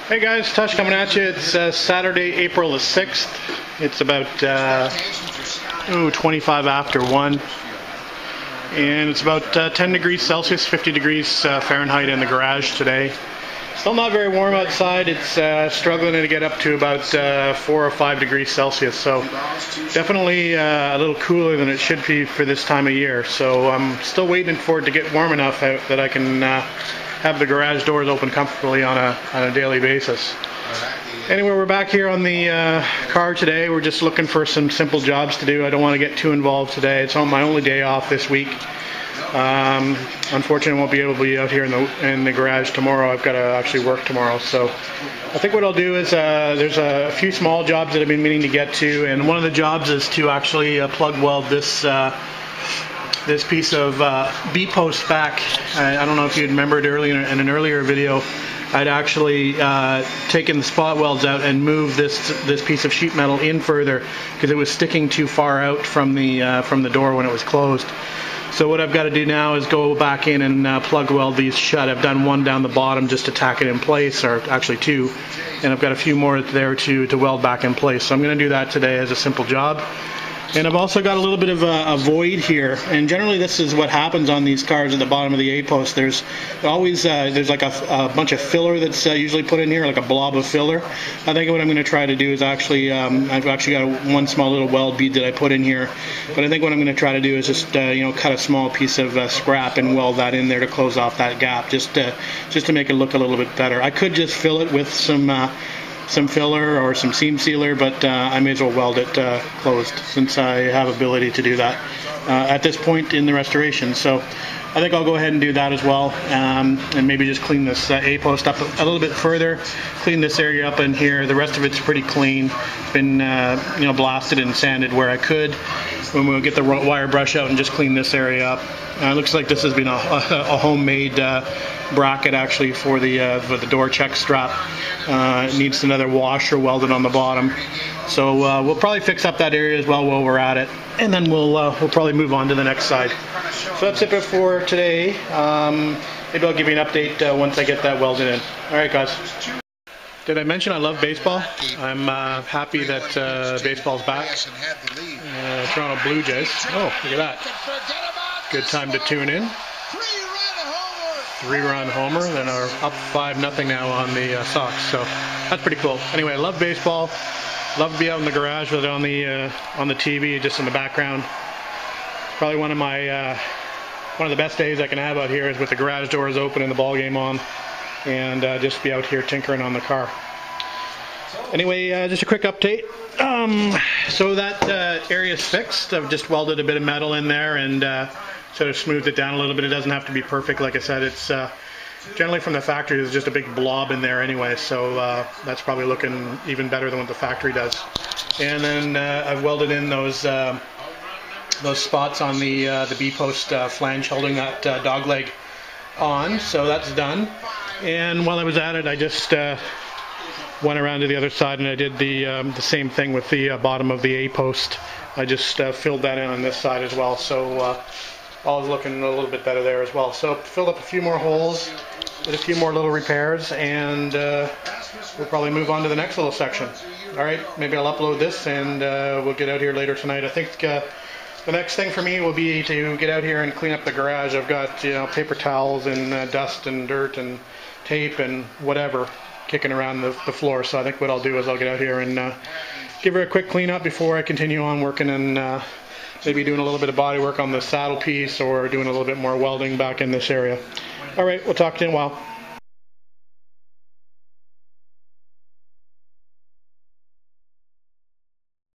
Hey guys, Tush coming at you. It's Saturday, April the 6th. It's about 25 after 1. And it's about 10 degrees Celsius, 50 degrees Fahrenheit in the garage today. Still not very warm outside. It's struggling to get up to about 4 or 5 degrees Celsius. So definitely a little cooler than it should be for this time of year. So I'm still waiting for it to get warm enough that I can have the garage doors open comfortably on a daily basis. Anyway, we're back here on the car today. We're just looking for some simple jobs to do. I don't want to get too involved today. It's on my only day off this week. Unfortunately, I won't be able to be out here in the garage tomorrow. I've got to actually work tomorrow. So I think what I'll do is there's a few small jobs that I've been meaning to get to, and one of the jobs is to actually plug weld this piece of B-post back. I don't know if you remembered earlier in an earlier video, I'd actually taken the spot welds out and moved this piece of sheet metal in further because it was sticking too far out from the door when it was closed. So what I've got to do now is go back in and plug weld these shut. I've done one down the bottom just to tack it in place, or actually two, and I've got a few more there to weld back in place. So I'm going to do that today as a simple job. And I've also got a little bit of a void here, and generally this is what happens on these cars at the bottom of the A-post. There's always there's like a bunch of filler that's usually put in here, like a blob of filler. I think what I'm going to try to do is actually, I've actually got one small little weld bead that I put in here, but I think what I'm going to try to do is just cut a small piece of scrap and weld that in there to close off that gap, just to make it look a little bit better. I could just fill it with some filler or some seam sealer, but I may as well weld it closed since I have ability to do that at this point in the restoration. So I think I'll go ahead and do that as well, and maybe just clean this A-post up a little bit further, clean this area up in here. The rest of it's pretty clean. It's been blasted and sanded where I could. When we'll get the wire brush out and just clean this area up. It looks like this has been a homemade bracket actually for the door check strap. It needs another washer welded on the bottom. So we'll probably fix up that area as well while we're at it, and then we'll probably move on to the next side. So that's it for today. Maybe I'll give you an update once I get that welded in. All right, guys. Did I mention I love baseball? I'm happy that baseball's back. Toronto Blue Jays. Oh, look at that. Good time to tune in. 3-run homer, then are up 5-0 now on the Sox. So that's pretty cool. Anyway, I love baseball. Love to be out in the garage with it on the TV, just in the background. Probably one of the best days I can have out here is with the garage doors open and the ball game on, and just be out here tinkering on the car. Anyway, just a quick update. So that area is fixed. I've just welded a bit of metal in there and sort of smoothed it down a little bit. It doesn't have to be perfect, like I said. It's generally from the factory. There's just a big blob in there anyway, so that's probably looking even better than what the factory does. And then I've welded in those spots on the B-post flange holding that dog leg on, so that's done. And while I was at it, I just went around to the other side and I did the same thing with the bottom of the A-post. I just filled that in on this side as well, so all is looking a little bit better there as well. So filled up a few more holes, did a few more little repairs, and we'll probably move on to the next little section. Alright, maybe I'll upload this and we'll get out here later tonight. I think the next thing for me will be to get out here and clean up the garage. I've got paper towels and dust and dirt and tape and whatever kicking around the floor. So I think what I'll do is I'll get out here and give her a quick clean up before I continue on working and maybe doing a little bit of body work on the saddle piece or doing a little bit more welding back in this area. Alright, we'll talk to you in a while.